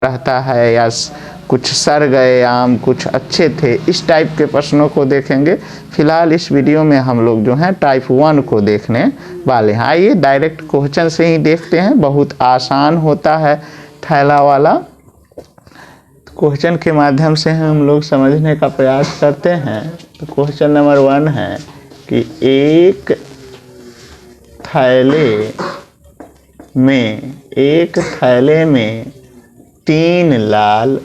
रहता है या कुछ सड़ गए आम, कुछ अच्छे थे, इस टाइप के प्रश्नों को देखेंगे। फिलहाल इस वीडियो में हम लोग जो हैं टाइप 1 को देखने वाले हैं। आइए डायरेक्ट क्वेश्चन से ही देखते हैं, बहुत आसान होता है थैला वाला। क्वेश्चन के माध्यम से हम लोग समझने का प्रयास करते हैं। तो क्वेश्चन नंबर 1 है कि एक थैले में तीन लाल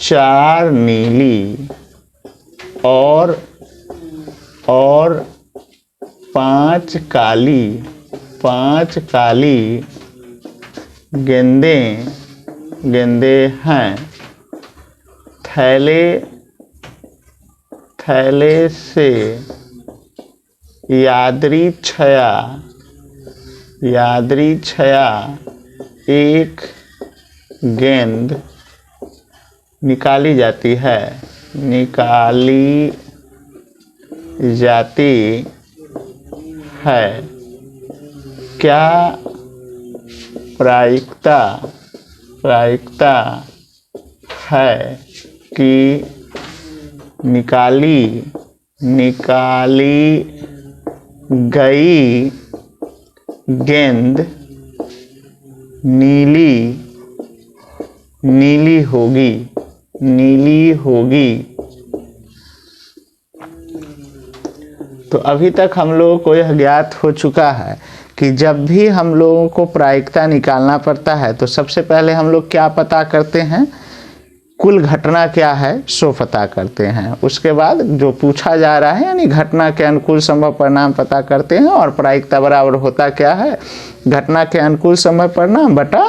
4 नीली और 5 काली गेंदे हैं। थैले से यादृच्छया एक गेंद निकाली जाती है। क्या प्रायिकता है कि निकाली गई गेंद नीली होगी। तो अभी तक हम लोगों को यह ज्ञात हो चुका है कि जब भी हम लोगों को प्रायिकता निकालना पड़ता है तो सबसे पहले हम लोग क्या पता करते हैं, कुल घटना क्या है सो पता करते हैं। उसके बाद जो पूछा जा रहा है यानी घटना के अनुकूल संभव परिणाम पता करते हैं। और प्रायिकता बराबर होता क्या है, घटना के अनुकूल संभव परिणाम बटा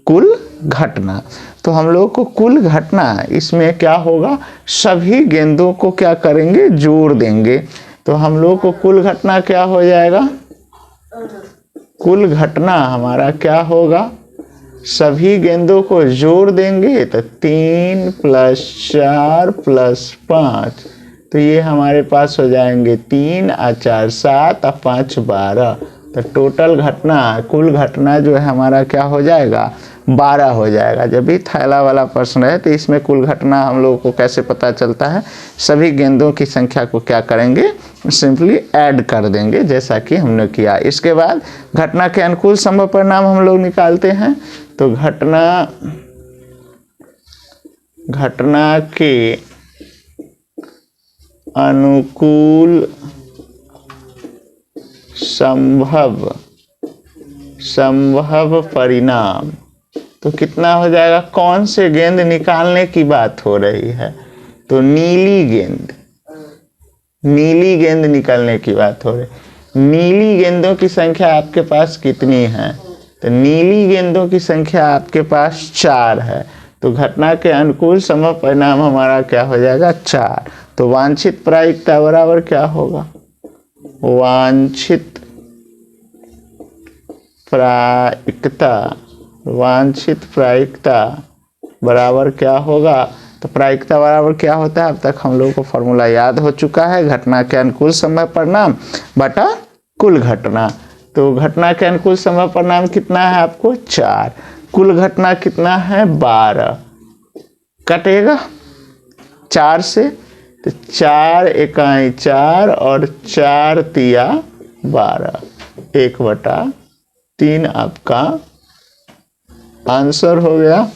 कुल घटना। तो हम लोग को कुल घटना इसमें क्या होगा, सभी गेंदों को क्या करेंगे, जोड़ देंगे। तो हम लोग को कुल घटना क्या हो जाएगा, कुल घटना हमारा क्या होगा, सभी गेंदों को जोड़ देंगे तो 3 + 4 + 5, तो ये हमारे पास हो जाएंगे 3 और 4 7 और 5 12। तो टोटल घटना, कुल घटना जो है हमारा क्या हो जाएगा, 12 हो जाएगा। जब भी थैला वाला प्रश्न है तो इसमें कुल घटना हम लोगों को कैसे पता चलता है, सभी गेंदों की संख्या को क्या करेंगे, सिंपली ऐड कर देंगे जैसा कि हमने किया। इसके बाद घटना के अनुकूल संभव परिणाम हम लोग निकालते हैं। तो घटना के अनुकूल संभव परिणाम तो कितना हो जाएगा, कौन से गेंद निकालने की बात हो रही है, तो नीली गेंद निकालने की बात हो रही है। नीली गेंदों की संख्या आपके पास कितनी है, तो नीली गेंदों की संख्या आपके पास 4 है। तो घटना के अनुकूल संभव परिणाम हमारा क्या हो जाएगा, 4। तो वांछित प्रायिकता बराबर क्या होगा, वांछित प्रायिकता बराबर क्या होगा, तो प्रायिकता बराबर क्या होता है, अब तक हम लोगों को फॉर्मूला याद हो चुका है, घटना के अनुकूल संभव परिणाम बटा कुल घटना। तो घटना के अनुकूल संभव परिणाम कितना है आपको, 4, कुल घटना कितना है 12, कटेगा 4 से, तो 4 × 4 और 4 × 3 12, 1/3 आपका आंसर हो गया।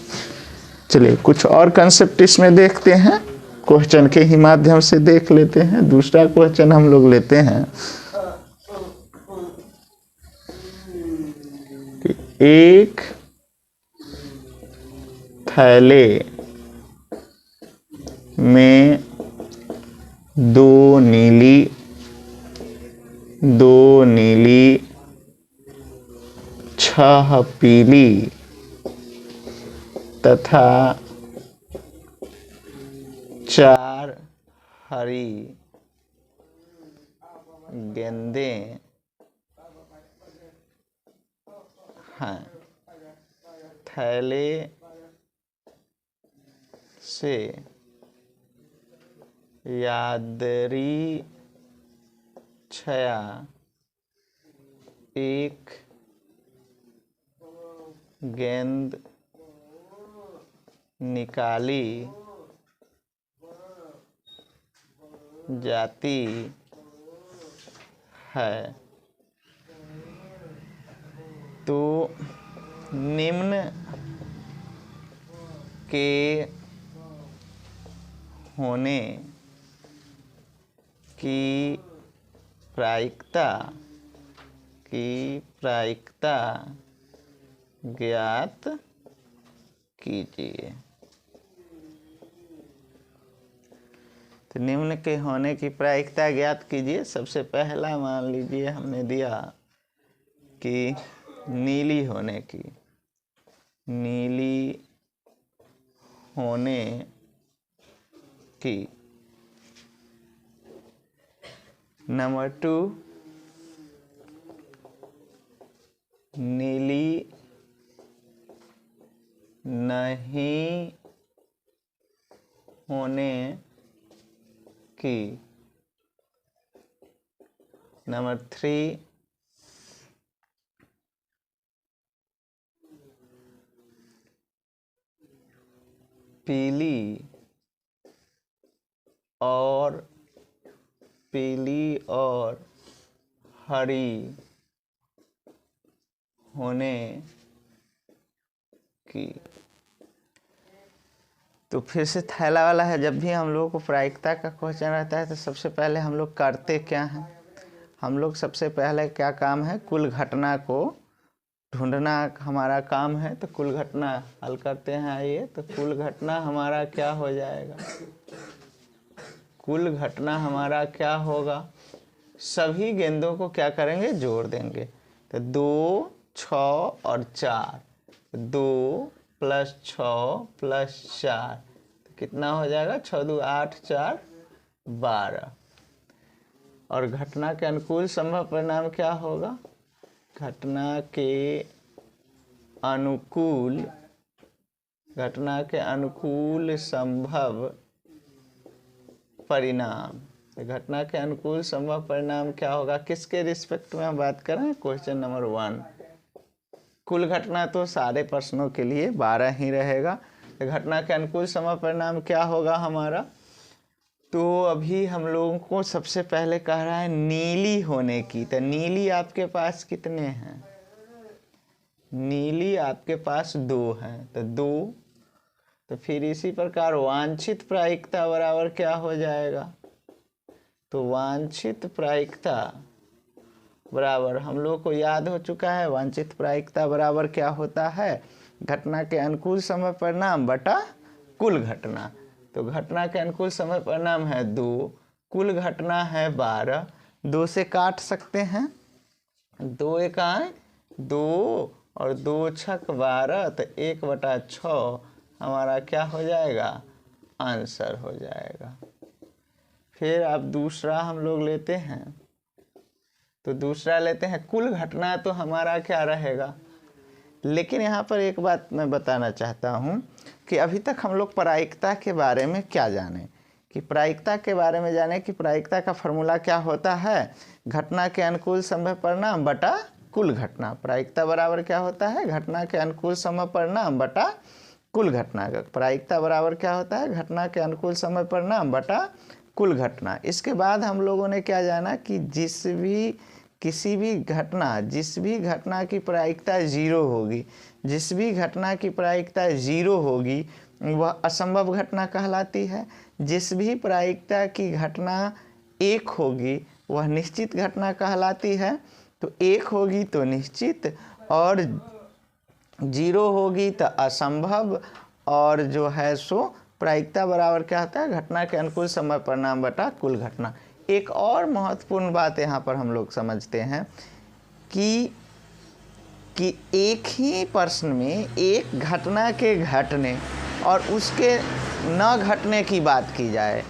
चलिए कुछ और कंसेप्ट इसमें देखते हैं, क्वेश्चन के ही माध्यम से देख लेते हैं। दूसरा क्वेश्चन हम लोग लेते हैं कि एक थैले में 2 नीली 6 पीली तथा 4 हरी गेंदें हैं। थैले से यादृच्छया एक गेंद निकाली जाती है तो निम्न के होने की प्रायिकता ज्ञात कीजिए। तो निम्न के होने की प्रायिकता ज्ञात कीजिए। सबसे पहला मान लीजिए हमने दिया कि नीली होने की, नीली होने की। नंबर 2, नीली नहीं होने की। नंबर 3, पीली और हरी होने की। तो फिर से थैला वाला है। जब भी हम लोगों को प्रायिकता का क्वेश्चन रहता है तो सबसे पहले हम लोग करते क्या हैं? हम लोग सबसे पहले क्या काम है? कुल घटना को ढूंढना हमारा काम है। तो कुल घटना हल करते हैं। आइए, तो कुल घटना हमारा क्या हो जाएगा? कुल घटना हमारा क्या होगा? सभी गेंदों को क्या करेंगे? जोड़ देंगे। तो 2, 6 और 4, 2 + 6 + 4 तो कितना हो जाएगा? 6 2 8 4 12। और घटना के अनुकूल संभव परिणाम क्या होगा? घटना के अनुकूल संभव परिणाम। घटना के अनुकूल संभव परिणाम क्या होगा? किसके रिस्पेक्ट में हम बात करें? Question number 1। कुल घटना तो सारे प्रश्नों के लिए 12 ही रहेगा। घटना के अनुकूल संभव परिणाम क्या होगा हमारा? तो अभी हम लोगों को सबसे पहले कह रहा है नीली होने की। तो नीली आपके पास कितने हैं? नीली आपके पास 2 हैं। तो 2। तो फिर इसी प्रकार वांछित प्रायिकता बराबर क्या हो जाएगा? तो वांछित प्रायिकता बराबर हम लोग को याद हो चुका है। वांछित प्रायिकता बराबर क्या होता है? घटना के अनुकूल संभव परिणाम बटा कुल घटना। तो घटना के अनुकूल संभव परिणाम है 2, कुल घटना है 12। 2 से काट सकते हैं। 2 1 2 और 2 6 12। तो 1/6 हमारा क्या हो जाएगा? आंसर हो जाएगा। फिर अब दूसरा हम लोग लेते हैं। तो दूसरा लेते हैं कुल घटना। तो हमारा क्या रहेगा? लेकिन यहाँ पर एक बात मैं बताना चाहता हूँ कि अभी तक हम लोग प्रायिकता के बारे में क्या जाने, कि प्रायिकता के बारे में जाने कि प्रायिकता का फॉर्मूला क्या होता है? घटना के अनुकूल संभव परिणाम बटा कुल घटना। प्रायिकता बराबर क्या होता है? घटना के अनुकूल संभव परिणाम बटा कुल घटना। प्रायिकता बराबर क्या होता है? घटना के अनुकूल संभव परिणाम बटा कुल घटना। इसके बाद हम लोगों ने क्या जाना कि जिस भी घटना की प्रायिकता 0 होगी, जिस भी घटना की प्रायिकता 0 होगी वह असंभव घटना कहलाती है। जिस भी प्रायिकता की घटना 1 होगी वह निश्चित घटना कहलाती है। तो 1 होगी तो निश्चित और 0 होगी तो असंभव। और जो है सो प्रायिकता बराबर क्या होता है? घटना के अनुकूल संभव परिणाम बटा कुल घटना। एक और महत्वपूर्ण बात यहाँ पर हम लोग समझते हैं कि एक ही प्रश्न में एक घटना के घटने और उसके न घटने की बात की जाए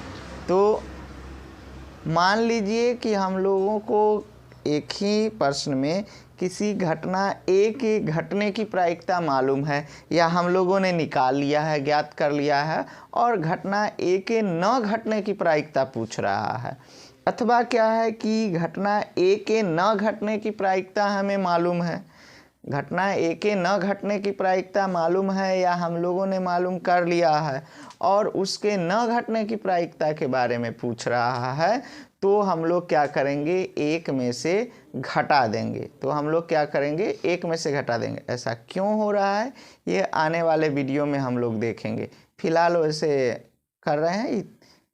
तो मान लीजिए कि हम लोगों को एक ही प्रश्न में किसी घटना ए के घटने की प्रायिकता मालूम है या हम लोगों ने निकाल लिया है, ज्ञात कर लिया है, और घटना ए के न घटने की प्रायिकता पूछ रहा है। अथवा क्या है कि घटना ए के न घटने की प्रायिकता हमें मालूम है घटना ए के न घटने की प्रायिकता मालूम है या हम लोगों ने मालूम कर लिया है और उसके न घटने की प्रायिकता के बारे में पूछ रहा है, तो हम लोग क्या करेंगे, एक में से घटा देंगे। तो हम लोग क्या करेंगे, एक में से घटा देंगे। ऐसा क्यों हो रहा है ये आने वाले वीडियो में हम लोग देखेंगे। फिलहाल वैसे कर रहे हैं,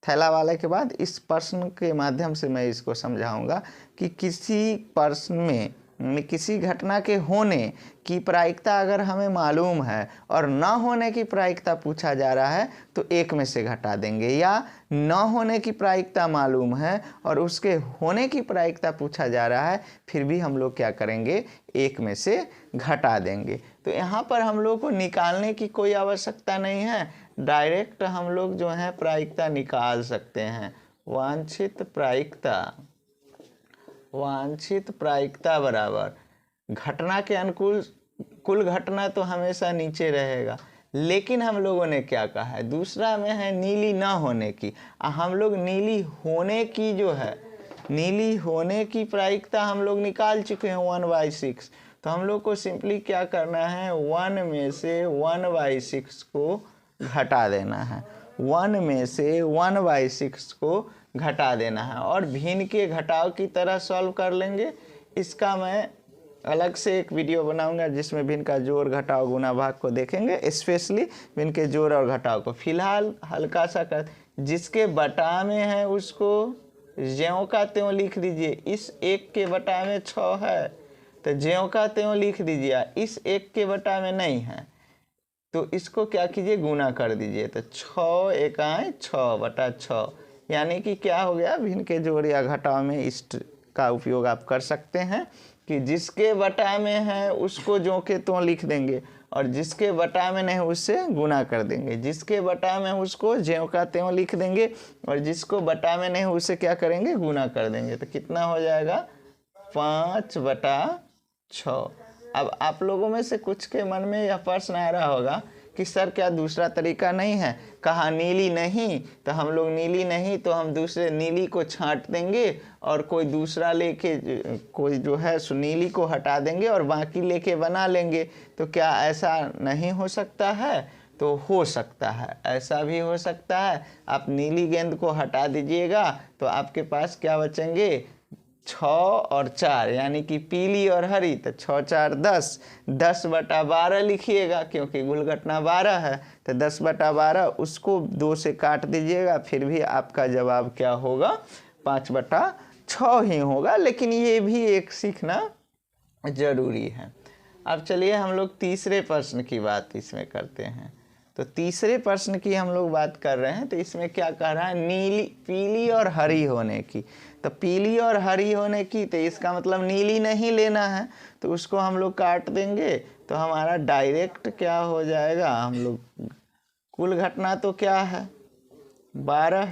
थैला वाले के बाद इस प्रश्न के माध्यम से मैं इसको समझाऊंगा कि किसी प्रश्न में किसी घटना के होने की प्रायिकता अगर हमें मालूम है और न होने की प्रायिकता पूछा जा रहा है तो एक में से घटा देंगे, या न होने की प्रायिकता मालूम है और उसके होने की प्रायिकता पूछा जा रहा है, फिर भी हम लोग क्या करेंगे, एक में से घटा देंगे। तो यहाँ पर हम लोग को निकालने की कोई आवश्यकता नहीं है, डायरेक्ट हम लोग जो है प्रायिकता निकाल सकते हैं। वांछित प्रायिकता बराबर घटना के अनुकूल कुल घटना तो हमेशा नीचे रहेगा, लेकिन हम लोगों ने क्या कहा है, दूसरा में है नीली ना होने की। हम लोग नीली होने की जो है, नीली होने की प्रायिकता हम लोग निकाल चुके हैं 1/6। तो हम लोग को सिंपली क्या करना है, 1 में से 1/6 को घटा देना है। 1 में से 1/6 को घटा देना है और भिन्न के घटाव की तरह सॉल्व कर लेंगे। इसका मैं अलग से एक वीडियो बनाऊंगा जिसमें भिन्न का जोड़ घटाव गुणा भाग को देखेंगे, स्पेशली भिन्न के जोड़ और घटाव को। फिलहाल हल्का सा कर, जिसके बटा में है उसको ज्यों का त्यों लिख दीजिए। इस 1 के बटा में 6 है तो ज्यों का त्यों लिख दीजिए। इस 1 के बटा में नहीं है तो इसको क्या कीजिए, गुना कर दीजिए। तो 6 एकाएं 6/6, यानी कि क्या हो गया, भिन्न के जोड़ या घटाव में इस का उपयोग आप कर सकते हैं कि जिसके बटा में है उसको ज्यों के त्यों लिख देंगे और जिसके बटा में नहीं उससे गुना कर देंगे। जिसके बटा में उसको ज्यों का त्यों लिख देंगे और जिसको बटा में नहीं उससे क्या करेंगे, गुना कर देंगे। तो कितना हो जाएगा, 5/6। अब आप लोगों में से कुछ के मन में यह प्रश्न आ रहा होगा कि सर क्या दूसरा तरीका नहीं है, कहा नीली नहीं, तो हम लोग नीली नहीं तो हम दूसरे नीली को छांट देंगे और कोई दूसरा लेके, कोई जो है नीली को हटा देंगे और बाकी लेके बना लेंगे। तो क्या ऐसा नहीं हो सकता है? तो हो सकता है, ऐसा भी हो सकता है। आप नीली गेंद को हटा दीजिएगा तो आपके पास क्या बचेंगे, 6 और 4, यानी कि पीली और हरी। तो 6 4 10, 10/12 लिखिएगा क्योंकि कुल घटना 12 है। तो 10/12 उसको 2 से काट दीजिएगा, फिर भी आपका जवाब क्या होगा, 5/6 ही होगा। लेकिन ये भी एक सीखना जरूरी है। अब चलिए हम लोग तीसरे प्रश्न की बात इसमें करते हैं। तो तीसरे प्रश्न की हम लोग बात कर रहे हैं। तो इसमें क्या कह रहा है, नीली, पीली और हरी होने की। तो पीली और हरी होने की, तो इसका मतलब नीली नहीं लेना है, तो उसको हम लोग काट देंगे। तो हमारा डायरेक्ट क्या हो जाएगा, हम लोग कुल घटना तो क्या है, 12,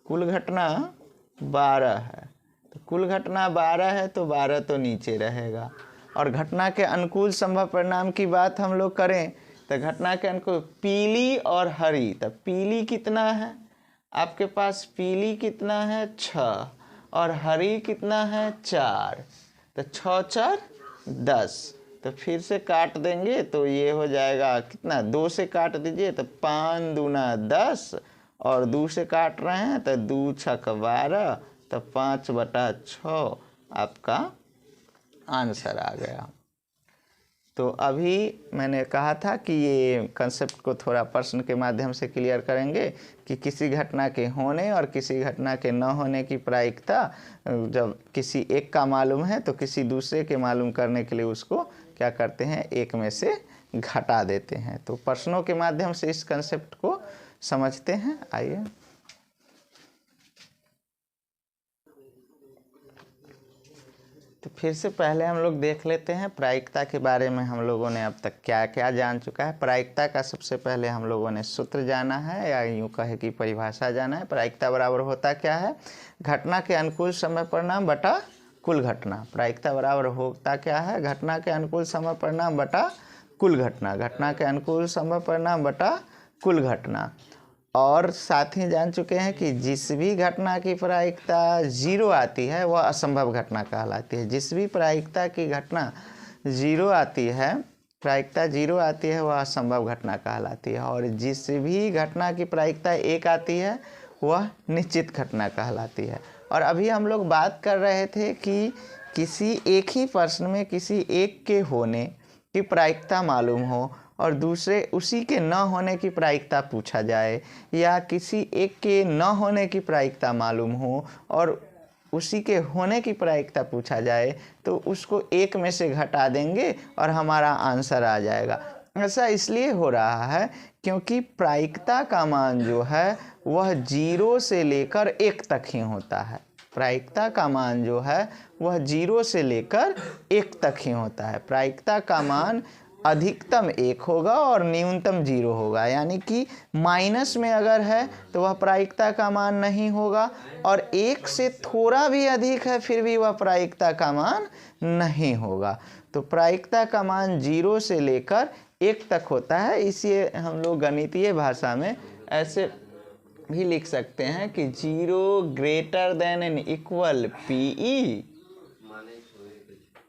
कुल घटना 12 है। तो कुल घटना 12 है तो 12 तो नीचे रहेगा। और घटना के अनुकूल संभव परिणाम की बात हम लोग करें तो घटना के अनुकूल पीली और हरी। तो पीली कितना है आपके पास, पीली कितना है 6 और हरी कितना है 4। तो 6 4 10। तो फिर से काट देंगे तो ये हो जाएगा कितना, 2 से काट दीजिए तो 5 दूना 10 और 2 से काट रहे हैं तो 2 6 12। तो 5/6 आपका आंसर आ गया। तो अभी मैंने कहा था कि ये कंसेप्ट को थोड़ा प्रश्न के माध्यम से क्लियर करेंगे कि किसी घटना के होने और किसी घटना के न होने की प्रायिकता जब किसी एक का मालूम है तो किसी दूसरे के मालूम करने के लिए उसको क्या करते हैं, एक में से घटा देते हैं। तो प्रश्नों के माध्यम से इस कंसेप्ट को समझते हैं। आइए तो फिर से पहले हम लोग देख लेते हैं प्रायिकता के बारे में हम लोगों ने अब तक क्या क्या जान चुका है। प्रायिकता का सबसे पहले हम लोगों ने सूत्र जाना है, या यूँ कहे कि परिभाषा जाना है। प्रायिकता बराबर होता क्या है, घटना के अनुकूल समय परिणाम बटा कुल घटना। प्रायिकता बराबर होता क्या है, घटना के अनुकूल समय परिणाम बटा कुल घटना। घटना के अनुकूल समय परिणाम बटा कुल घटना। और साथ ही जान चुके हैं कि जिस भी घटना की प्रायिकता 0 आती है वह असंभव घटना कहलाती है। जिस भी प्रायिकता की घटना जीरो आती है, प्रायिकता जीरो आती है, वह असंभव घटना कहलाती है। और जिस भी घटना की प्रायिकता 1 आती है वह निश्चित घटना कहलाती है। और अभी हम लोग बात कर रहे थे कि किसी एक ही प्रश्न में किसी एक के होने की प्रायिकता मालूम हो और दूसरे उसी के न होने की प्रायिकता पूछा जाए, या किसी एक के न होने की प्रायिकता मालूम हो और उसी के होने की प्रायिकता पूछा जाए, तो उसको एक में से घटा देंगे और हमारा आंसर आ जाएगा। ऐसा इसलिए हो रहा है क्योंकि प्रायिकता का मान जो है वह 0 से लेकर 1 तक ही होता है। प्रायिकता का मान जो है वह 0 से लेकर 1 तक ही होता है। प्रायिकता का मान अधिकतम 1 होगा और न्यूनतम 0 होगा, यानी कि माइनस में अगर है तो वह प्रायिकता का मान नहीं होगा, और 1 से थोड़ा भी अधिक है फिर भी वह प्रायिकता का मान नहीं होगा। तो प्रायिकता का मान 0 से लेकर 1 तक होता है। इसे हम लोग गणितीय भाषा में ऐसे भी लिख सकते हैं कि 0 greater than and equal PE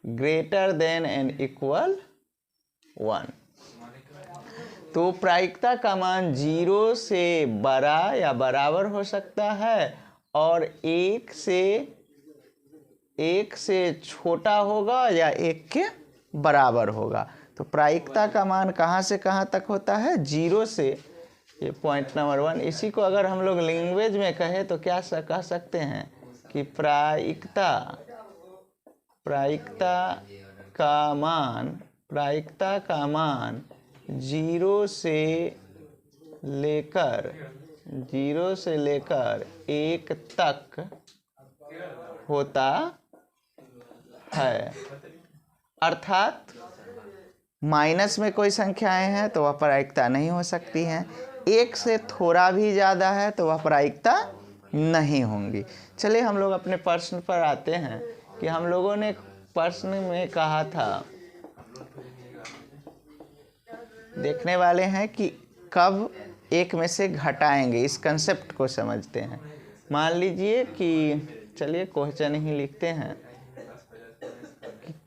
greater than and equal 1। तो प्रायिकता का मान 0 से बड़ा या बराबर हो सकता है और 1 से छोटा होगा या 1 के बराबर होगा। तो प्रायिकता का मान कहाँ से कहाँ तक होता है? 0 से, ये पॉइंट नंबर 1। इसी को अगर हम लोग लैंग्वेज में कहें तो क्या कह सकते हैं कि प्रायिकता का मान 0 से लेकर 1 तक होता है। अर्थात माइनस में कोई संख्याएं हैं तो वह प्रायिकता नहीं हो सकती हैं, 1 से थोड़ा भी ज़्यादा है तो वह प्रायिकता नहीं होंगी। चलिए हम लोग अपने प्रश्न पर आते हैं कि हम लोगों ने प्रश्न में कहा था, देखने वाले हैं कि कब 1 में से घटाएंगे, इस कंसेप्ट को समझते हैं। मान लीजिए कि चलिए क्वेश्चन ही लिखते हैं कि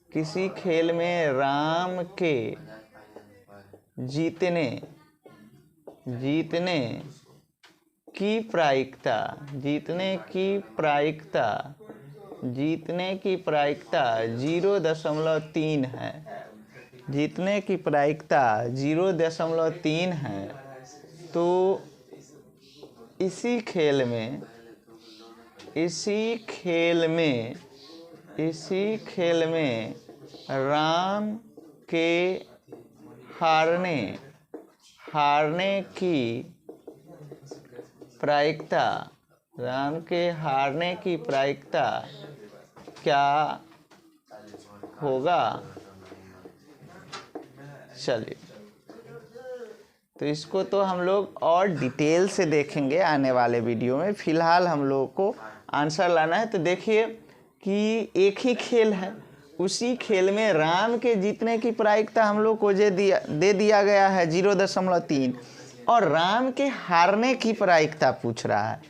किसी खेल में राम के जीतने की प्रायिकता 0.3 है। जीतने की प्रायिकता 0.3 है। तो इसी खेल में राम के हारने की प्रायिकता क्या होगा? चलिए, तो इसको तो हम लोग और डिटेल से देखेंगे आने वाले वीडियो में। फिलहाल हम लोगों को आंसर लाना है। तो देखिए कि एक ही खेल है, उसी खेल में राम के जीतने की प्रायिकता हम लोग को दे दिया गया है 0.3, और राम के हारने की प्रायिकता पूछ रहा है।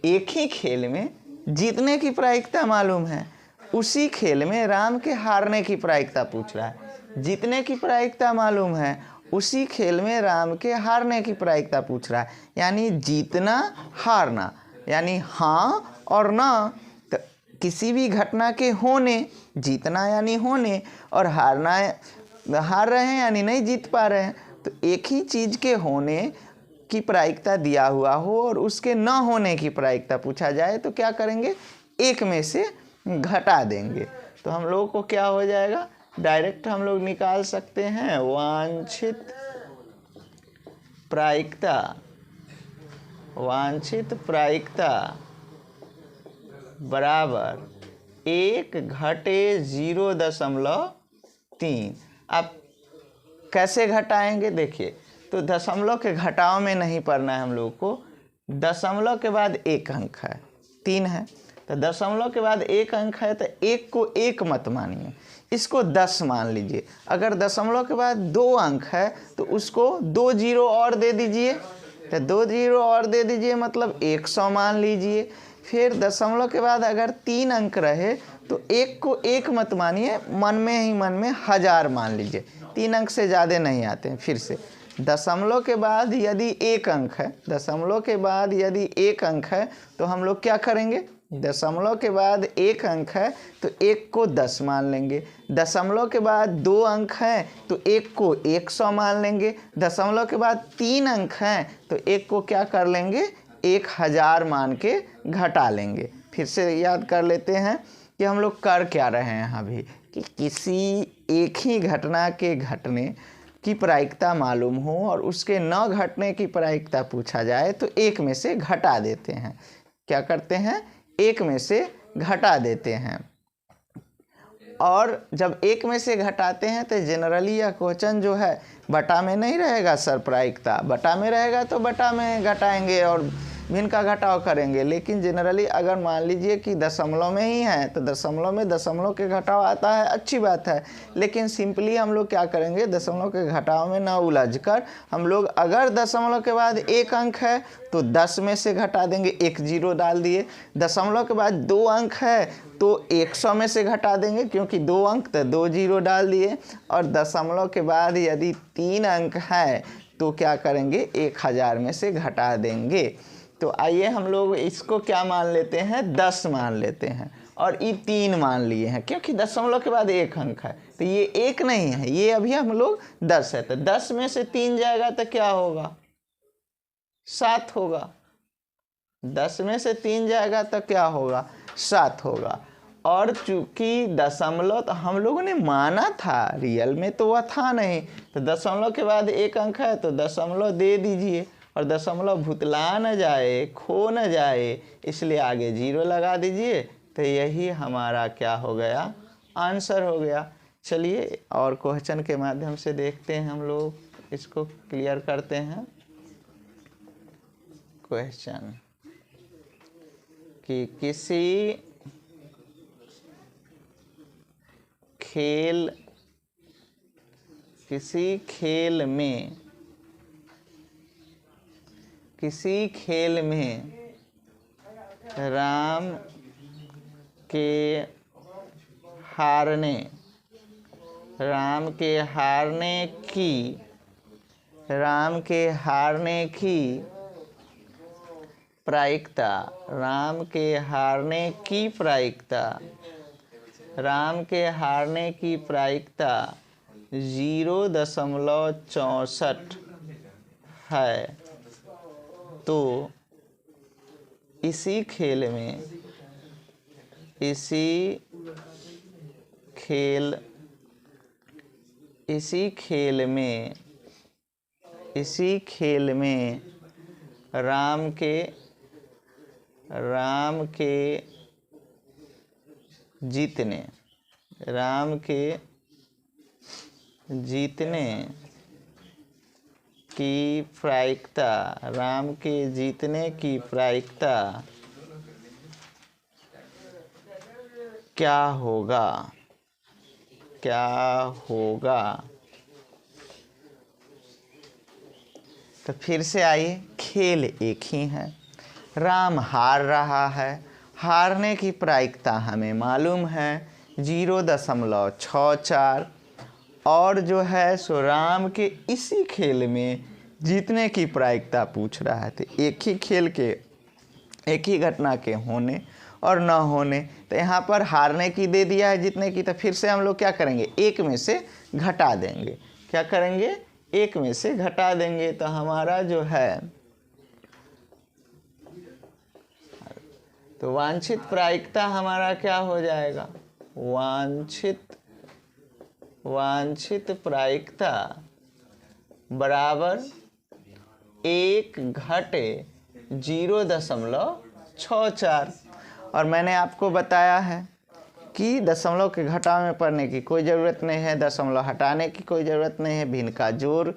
एक ही खेल में जीतने की प्रायिकता मालूम है, उसी खेल में राम के हारने की प्रायिकता पूछ रहा है। जीतने की प्रायिकता मालूम है, उसी खेल में राम के हारने की प्रायिकता पूछ रहा है। यानी जीतना हारना, यानी हाँ और ना। तो किसी भी घटना के होने, जीतना यानी होने, और हारना हार रहे हैं यानी नहीं जीत पा रहे हैं। तो एक ही चीज़ के होने की प्रायिकता दिया हुआ हो और उसके न होने की प्रायिकता पूछा जाए तो क्या करेंगे? 1 में से घटा देंगे। तो हम लोगों को क्या हो जाएगा? डायरेक्ट हम लोग निकाल सकते हैं वांछित प्रायिकता बराबर 1 घटे 0.3। अब कैसे घटाएंगे? देखिए, तो दशमलव के घटाव में नहीं पढ़ना है हम लोग को। दशमलव के बाद 1 अंक है, 3 है, तो दशमलव के बाद 1 अंक है तो 1 को 1 मत मानिए। इसको 10 मान लीजिए। अगर दशमलव के बाद 2 अंक है तो उसको 2 जीरो और दे दीजिए, तो 2 जीरो और दे दीजिए मतलब 100 मान लीजिए। फिर दशमलव के बाद अगर 3 अंक रहे तो 1 को 1 मत मानिए, मन में 1000 मान लीजिए। 3 अंक से ज़्यादा नहीं आते हैं। फिर से दशमलव के बाद यदि 1 अंक है, दशमलव के बाद यदि 1 अंक है तो हम लोग क्या करेंगे, दशमलव के बाद 1 अंक है तो 1 को 10 मान लेंगे। दशमलव के बाद 2 अंक हैं तो 1 को 100 मान लेंगे। दशमलव के बाद 3 अंक हैं तो 1 को क्या कर लेंगे, 1000 मान के घटा लेंगे। फिर से याद कर लेते हैं कि हम लोग कर क्या रहे हैं अभी, कि किसी एक ही घटना के घटने की प्रायिकता मालूम हो और उसके न घटने की प्रायिकता पूछा जाए तो 1 में से घटा देते हैं। क्या करते हैं, 1 में से घटा देते हैं। और जब 1 में से घटाते हैं तो जनरली यह क्वेश्चन जो है बटा में नहीं रहेगा सर, प्रायिकता बटा में रहेगा तो बटा में घटाएंगे और भिन्न का घटाव करेंगे। लेकिन जनरली अगर मान लीजिए कि दशमलव में ही है तो दशमलव में दशमलव के घटाव आता है, अच्छी बात है। लेकिन सिंपली हम लोग क्या करेंगे, दशमलव के घटाव में ना उलझ कर हम लोग अगर दशमलव के बाद 1 अंक है तो 10 में से घटा देंगे, 1 जीरो डाल दिए। दशमलव के बाद 2 अंक है तो 100 में से घटा देंगे, क्योंकि 2 अंक तो 2 जीरो डाल दिए। और दशमलव के बाद यदि 3 अंक है तो क्या करेंगे, 1000 में से घटा देंगे। तो आइए हम लोग इसको क्या मान लेते हैं, 10 मान लेते हैं। और ये 3 मान लिए हैं क्योंकि दशमलव के बाद 1 अंक है तो ये 1 नहीं है, ये अभी हम लोग 10 है। तो 10 में से 3 जाएगा तो क्या होगा, 7 होगा। 10 में से 3 जाएगा तो क्या होगा, 7 होगा। और चूंकि दशमलव तो हम लोगों ने माना था, रियल में तो वह था नहीं, तो दशमलव के बाद 1 अंक है तो दशमलव दे दीजिए। और दशमलव भुतला न जाए, खो न जाए, इसलिए आगे 0 लगा दीजिए। तो यही हमारा क्या हो गया, आंसर हो गया। चलिए और क्वेश्चन के माध्यम से देखते हैं, हम लोग इसको क्लियर करते हैं। क्वेश्चन कि किसी खेल में राम के हारने की प्रायिकता 0.64 है, तो इसी खेल में राम के जीतने की प्रायिकता क्या होगा। तो फिर से आइए, खेल एक ही है, राम हार रहा है, हारने की प्रायिकता हमें मालूम है 0.64, और जो है सो राम के इसी खेल में जीतने की प्रायिकता पूछ रहा है। तो एक ही खेल के एक ही घटना के होने और न होने, तो यहाँ पर हारने की दे दिया है, जीतने की। तो फिर से हम लोग क्या करेंगे, 1 में से घटा देंगे। क्या करेंगे, 1 में से घटा देंगे। तो हमारा जो है तो वांछित प्रायिकता हमारा क्या हो जाएगा, वांछित प्रायिकता बराबर 1 घटे 0.64। और मैंने आपको बताया है कि दशमलव के घटाव में पढ़ने की कोई ज़रूरत नहीं है, दशमलव हटाने की कोई ज़रूरत नहीं है, भिन्न का जोड़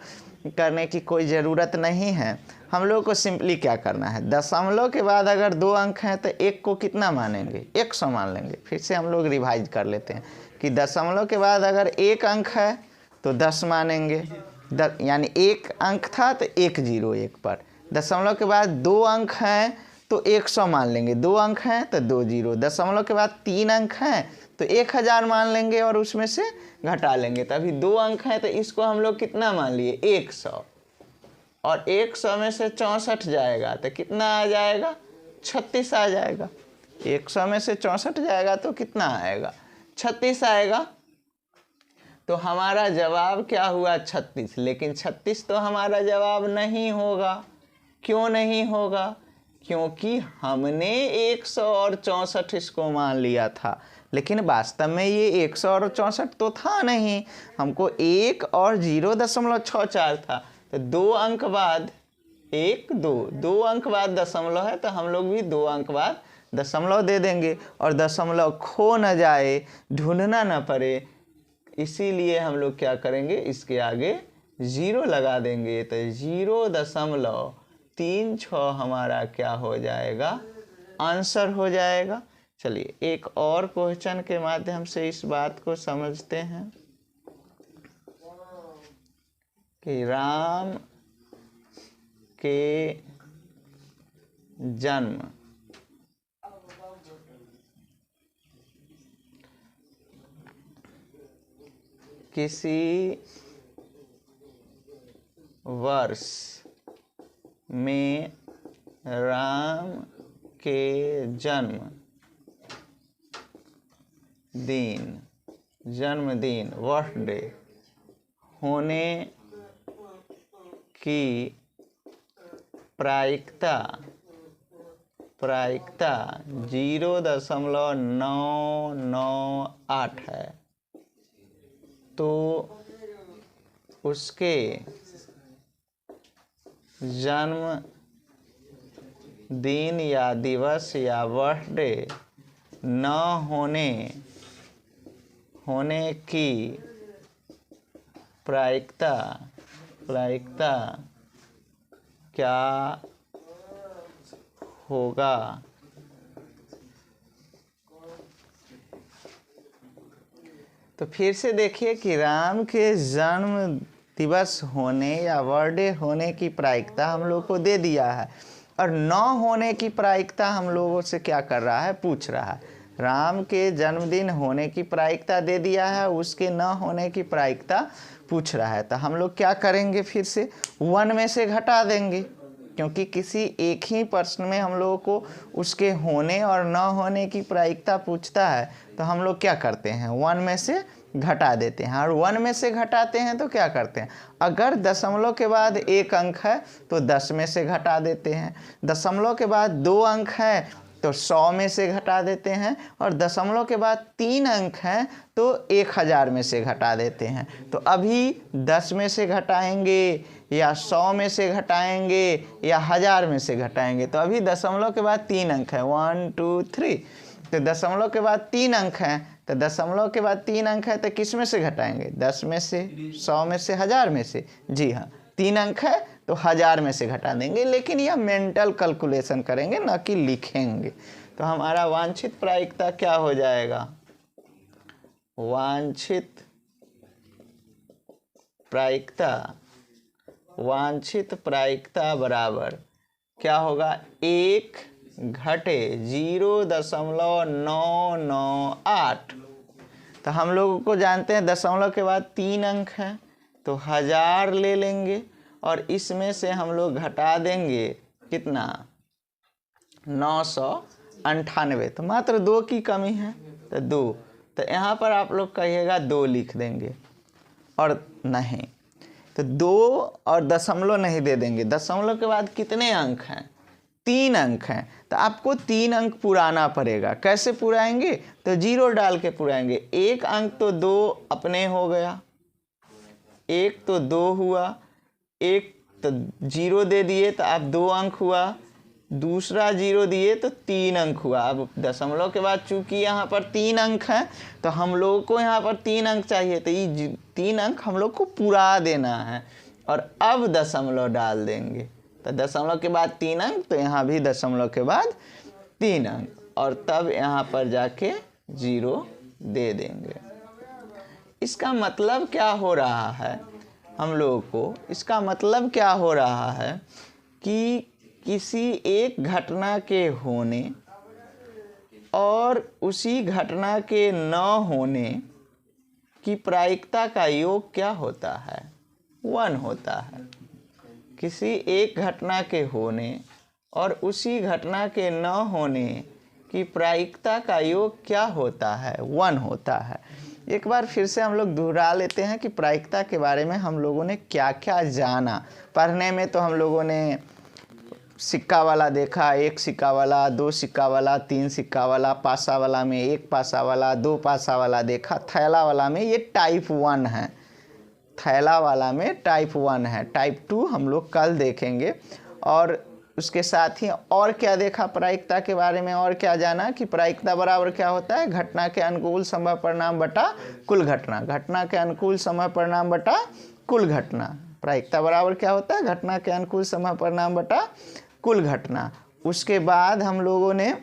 करने की कोई ज़रूरत नहीं है। हम लोग को सिंपली क्या करना है, दशमलव के बाद अगर 2 अंक हैं तो 1 को कितना मानेंगे, 100 मान लेंगे। फिर से हम लोग रिवाइज कर लेते हैं कि दशमलव के बाद अगर 1 अंक है तो 10 मानेंगे, यानी 1 अंक था तो 101 पर। दशमलव के बाद 2 अंक हैं तो 100 मान लेंगे, 2 अंक हैं तो 20। दशमलव के बाद 3 अंक हैं तो 1000 मान लेंगे और उसमें से घटा लेंगे। तभी 2 अंक हैं तो इसको हम लोग कितना मान लिए, 100, और 100 में से 64 जाएगा तो कितना आ जाएगा, 36 आ जाएगा। 100 में से 64 जाएगा तो कितना आएगा, 36 आएगा। तो हमारा जवाब क्या हुआ, 36। लेकिन 36 तो हमारा जवाब नहीं होगा। क्यों नहीं होगा, क्योंकि हमने 100 और 64 इसको मान लिया था, लेकिन वास्तव में ये 100 और 64 तो था नहीं, हमको 1 और 0.64 था। तो 2 अंक बाद 1 2 अंक बाद दशमलव है तो हम लोग भी 2 अंक बाद दशमलव दे देंगे, और दशमलव खो न जाए, ढूंढना न पड़े, इसीलिए हम लोग क्या करेंगे, इसके आगे 0 लगा देंगे। तो 0.36 हमारा क्या हो जाएगा, आंसर हो जाएगा। चलिए एक और क्वेश्चन के माध्यम से इस बात को समझते हैं कि राम के जन्म किसी वर्ष में राम के जन्मदिन बर्थडे होने की प्रायिकता 0.998 है, तो उसके जन्मदिन या दिवस या बर्थडे न होने की प्रायिकता क्या होगा। तो फिर से देखिए कि राम के जन्म दिवस होने या बर्थडे होने की प्रायिकता हम लोग को दे दिया है, और न होने की प्रायिकता हम लोगों से क्या कर रहा है, पूछ रहा है। राम के जन्मदिन होने की प्रायिकता दे दिया है, उसके न होने की प्रायिकता पूछ रहा है। तो हम लोग क्या करेंगे, फिर से 1 में से घटा देंगे, क्योंकि किसी एक ही प्रश्न में हम लोगों को उसके होने और न होने की प्रायिकता पूछता है, तो हम लोग क्या करते हैं, 1 में से घटा देते हैं। और 1 में से घटाते हैं तो क्या करते हैं, अगर दशमलव के बाद 1 अंक है तो 10 में से घटा देते हैं, दशमलव के बाद 2 अंक है तो 100 में से घटा देते हैं, और दशमलव के बाद 3 अंक हैं तो 1000 में से घटा देते हैं। तो अभी 10 में से घटाएंगे या 100 में से घटाएंगे या 1000 में से घटाएंगे। तो अभी दशमलव के बाद 3 अंक है, 1 2 3, तो दशमलव के बाद 3 अंक हैं, तो दशमलव के बाद 3 अंक है तो किस में से घटाएंगे, 10 में से, 100 में से, 1000 में से। जी हाँ, 3 अंक है तो 1000 में से घटा देंगे, लेकिन यह मेंटल कैलकुलेशन करेंगे, ना कि लिखेंगे। तो हमारा वांछित प्रायिकता क्या हो जाएगा, वांछित प्रायिकता बराबर क्या होगा, 1 घटे 0.998। तो हम लोगों को जानते हैं दशमलव के बाद 3 अंक हैं तो 1000 ले लेंगे, और इसमें से हम लोग घटा देंगे कितना, 998। तो मात्र 2 की कमी है तो 2, तो यहाँ पर आप लोग कहिएगा 2 लिख देंगे, और नहीं तो 2 और दशमलव नहीं दे देंगे। दशमलव के बाद कितने अंक हैं, 3 अंक हैं, तो आपको 3 अंक पुराना पड़ेगा। कैसे पुराएंगे, तो 0 डाल के पुराएंगे। 1 अंक तो 2 अपने हो गया, 1 तो 2 हुआ, 1 तो 0 दे दिए तो आप 2 अंक हुआ, दूसरा 0 दिए तो 3 अंक हुआ। अब दशमलव के बाद चूंकि यहाँ पर 3 अंक हैं तो हम लोग को यहाँ पर 3 अंक चाहिए, तो ये 3 अंक हम लोग को पूरा देना है, और अब दशमलव डाल देंगे। तो दशमलव के बाद 3 अंक, तो यहाँ भी दशमलव के बाद 3 अंक, और तब यहाँ पर जाके 0 दे देंगे। इसका मतलब क्या हो रहा है हम लोगों को, इसका मतलब क्या हो रहा है कि किसी एक घटना के होने और उसी घटना के न होने की प्रायिकता का योग क्या होता है, 1 होता है। किसी एक घटना के होने और उसी घटना के न होने की प्रायिकता का योग क्या होता है, 1 होता है। एक बार फिर से हम लोग दोहरा लेते हैं कि प्रायिकता के बारे में हम लोगों ने क्या क्या जाना। पढ़ने में तो हम लोगों ने सिक्का वाला देखा, 1 सिक्का वाला, 2 सिक्का वाला, 3 सिक्का वाला, पासा वाला में 1 पासा वाला, 2 पासा वाला देखा। थैला वाला में ये टाइप 1 है, थैला वाला में टाइप 1 है। टाइप 2 हम लोग कल देखेंगे। और उसके साथ ही और क्या देखा प्रायिकता के बारे में, और क्या जाना कि प्रायिकता बराबर क्या होता है, घटना के अनुकूल समय परिणाम बटा कुल घटना। घटना के अनुकूल समय परिणाम बटा कुल घटना। प्रायिकता बराबर क्या होता है, घटना के अनुकूल समय परिणाम बटा कुल घटना। उसके बाद हम लोगों ने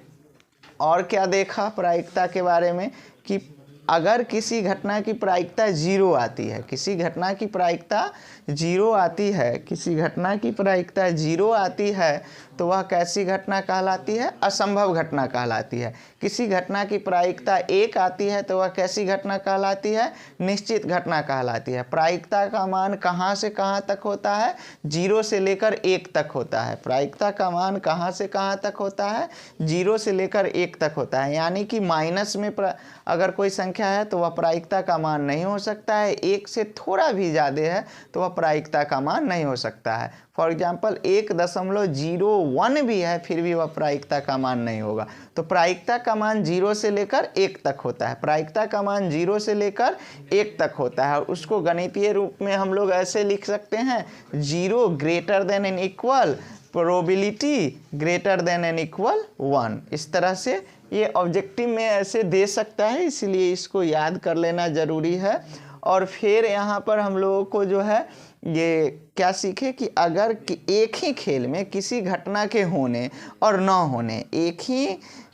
और क्या देखा प्रायिकता के बारे में कि अगर किसी घटना की प्रायिकता 0 आती है, किसी घटना की प्रायिकता 0 आती है, किसी घटना की प्रायिकता 0 आती है, तो वह कैसी घटना कहलाती है, असंभव घटना कहलाती है। किसी घटना की प्रायिकता 1 आती है तो वह कैसी घटना कहलाती है, निश्चित घटना कहलाती है। प्रायिकता का मान कहाँ से कहाँ तक होता है, 0 से लेकर 1 तक होता है। प्रायिकता का मान कहाँ से कहाँ तक होता है, 0 से लेकर 1 तक होता है। यानी कि माइनस में अगर कोई संख्या है तो वह प्रायिकता का मान नहीं हो सकता है, 1 से थोड़ा भी ज़्यादा है तो वह प्रायिकता का मान नहीं हो सकता है। फॉर एग्जाम्पल 1.01 भी है फिर भी वह प्रायिकता का मान नहीं होगा। तो प्रायिकता का मान 0 से लेकर 1 तक होता है। प्रायिकता का मान 0 से लेकर 1 तक होता है। और उसको गणितीय रूप में हम लोग ऐसे लिख सकते हैं, 0 greater than and equal probability greater than and equal 1। इस तरह से ये ऑब्जेक्टिव में ऐसे दे सकता है, इसलिए इसको याद कर लेना ज़रूरी है। और फिर यहाँ पर हम लोगों को जो है ये क्या सीखे कि अगर एक ही खेल में किसी घटना के होने और न होने, एक ही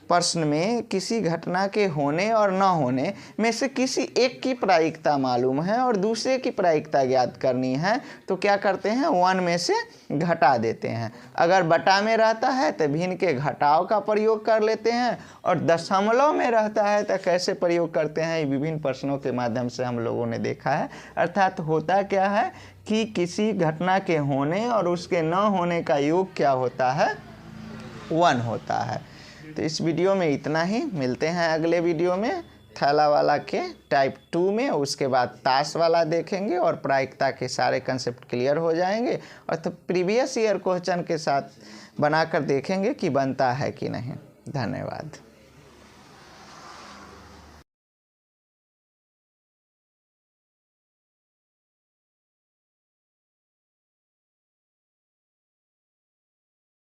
प्रश्न में किसी घटना के होने और न होने में से किसी एक की प्रायिकता मालूम है और दूसरे की प्रायिकता ज्ञात करनी है, तो क्या करते हैं, 1 में से घटा देते हैं। अगर बटा में रहता है तो भिन्न के घटाव का प्रयोग कर लेते हैं, और दशमलव में रहता है तो कैसे प्रयोग करते हैं, विभिन्न प्रश्नों के माध्यम से हम लोगों ने देखा है। अर्थात होता क्या है कि किसी घटना के होने और उसके न होने का योग क्या होता है, 1 होता है। तो इस वीडियो में इतना ही, मिलते हैं अगले वीडियो में थैला वाला के टाइप 2 में। उसके बाद ताश वाला देखेंगे और प्रायिकता के सारे कंसेप्ट क्लियर हो जाएंगे, और तो प्रीवियस ईयर क्वेश्चन के साथ बनाकर देखेंगे कि बनता है कि नहीं। धन्यवाद।